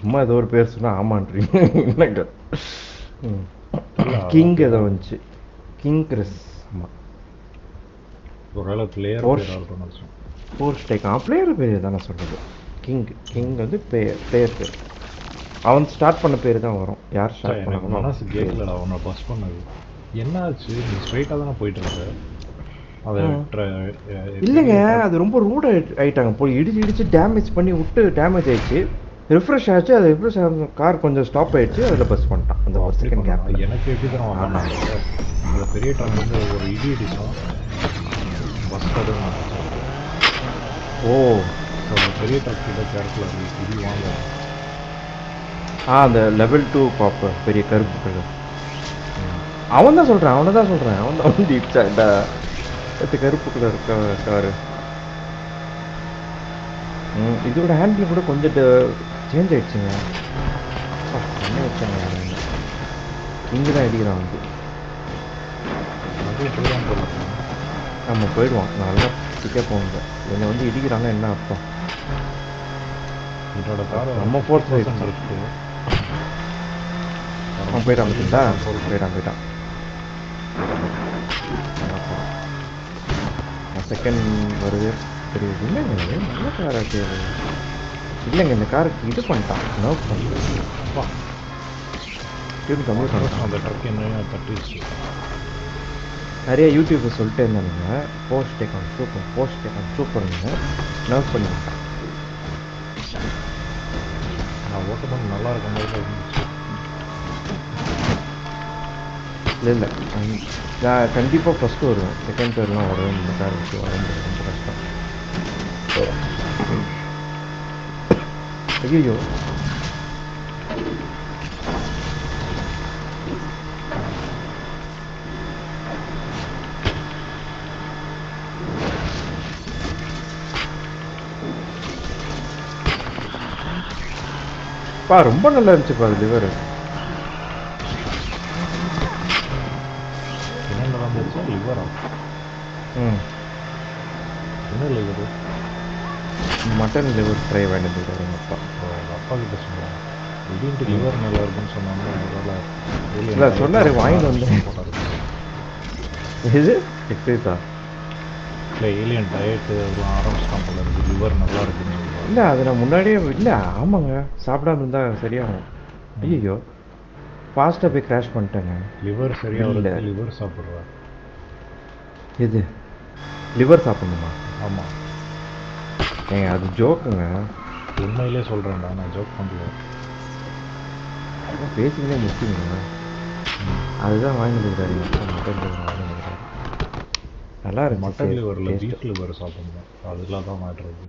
சும்மா ஏதோ ஒரு பேர் சொன்னா ஆமான்றீங்க. என்னங்க கிங் ஏதோ வந்துச்சு. King Chris. ஆமாம். ஒருவேளை பிளேயர் பேர் ஆல்டர்னேஷன். ஃபோர்ஸ் டேக் பிளேயர் பேர் தான் நான் சொல்கிறது. கிங் வந்து பிளேயர் பேர். அவன் ஸ்டார்ட் பண்ண பேர் தான் வரும். யார் ஸ்டார்ட் பண்ணாலும் மனசு கேட்கலடா அவனை பஸ் பண்ணது. என்ன ஆச்சு? நீ ஸ்ட்ரைட்டாக தானே போயிட்டு இருந்த. அதை இல்லைங்க, அது ரொம்ப ரூட் ஆகிட்டாங்க போய் இடிச்சு டேமேஜ் பண்ணி விட்டு டேமேஜ் ஆயிடுச்சு. ரிஃப்ரெஷ் ஆச்சு. அது ரிஃப்ரெஷ் ஆகும் கார் கொஞ்சம் ஸ்டாப் ஆயிடுச்சு. அதில் பஸ் பண்ணிட்டான் அந்த ஒரு செகண்ட் கேப். எனக்கு எப்படி தான் பண்ணாங்க இந்த பெரிய ட்ரக் வந்து ஒரு இடி இடிச்சோம் பஸ் கடுங்க. ஓ பெரிய ட்ரக் கிட்ட கேரக்டர் இடி வாங்க. அந்த லெவல் 2 பாப்பு பெரிய கருப்பு கலர். அவன் தான் சொல்கிறேன் அவன் தான் வந்து இடிச்சான்டா கருப்பு கலர் காரு. இதோட ஹேண்டில் கூட கொஞ்சம் சேஞ்ச் ஆயிடுச்சுங்க. என்ன வச்சாங்க இங்கே தான் அடிக்கிறான் வந்து. நம்ம போயிடுவான். நல்லா பிக்கப் போங்க. என்னை வந்து இடிக்கிறாங்க என்ன அர்த்தம்? இதோட கார் நம்ம ஃபோர்ஸ் இருக்கு. அவன் போயிட்டான் பார்த்தீங்களா? போயிட்டான். செகண்ட் வருது தெரியுது. இல்லைங்க நல்ல காராக இல்லைங்க. இந்த காருக்கு இது பண்ணிட்டான். நர்வ் பண்ணிட்டான். கம்மி பண்ணுறான். அந்த ட்ரக் என்ன தட்டிச்சு. நிறைய யூடியூப்பில் சொல்லிட்டே இருந்தானுங்க போஸ்ட் டேக் சூப்பருங்க நர்வ் பண்ணிவிட்டான். நான் ஓட்ட பண்ண நல்லா இருக்க மாதிரி இருந்துச்சு. இல்லை நான் கண்டிப்பாக ஃபஸ்ட்டு வருவேன். செகண்ட் பேர்லாம் வருவேன். இந்த கார் வச்சு வரும்போது ரொம்ப கஷ்டம். ஐயோ ரொம்ப நல்லா இருந்துச்சுப்பா அது லிவர். என்ன நடந்துச்சு? லிவரா? என்ன லிவரு? மட்டன் லிவர் ஃப்ரை வாங்கிட்டு எங்கள் அப்பா. அப்பா கிட்ட சொன்னாங்க திடீர்னு லிவர் நல்லா இருக்குன்னு சொன்னாங்க. இல்லை சொன்னார் வாங்கிட்டு வந்தேன். இது எக்ஸைஸா? இல்லை ஏலியன் டயட்டு அதெல்லாம் ஆரம்பிச்சிட்டான் போல இருக்குது. லிவர் நல்லா இருக்குன்னு இல்லை அது நான் முன்னாடியே இல்லை. ஆமாங்க சாப்பிடாம இருந்தால் சரியாகும். ஐயோ ஃபாஸ்ட்டாக போய் கிராஷ் பண்ணிட்டேங்க. லிவர் சரியாக இல்லை. லிவர் சாப்பிட்றா. எது லிவர் சாப்பிடணுமா? ஆமாம் ஏங்க அது ஜோக்குங்க. உண்மையிலே சொல்கிறேன்டா, நான் ஜோக் பண்ணல. பேசிக்கலே முக்கியங்க. அதுதான் வாங்கி கொடுக்குறாரு. மட்டன் லிவர் வாங்கி கொடுக்குறாரு. நல்லா இருக்கு. மட்டன் லிவரில் பீஃப் லிவர் சாப்பிடணும். அதெல்லாம் தான் மாட்டுறது.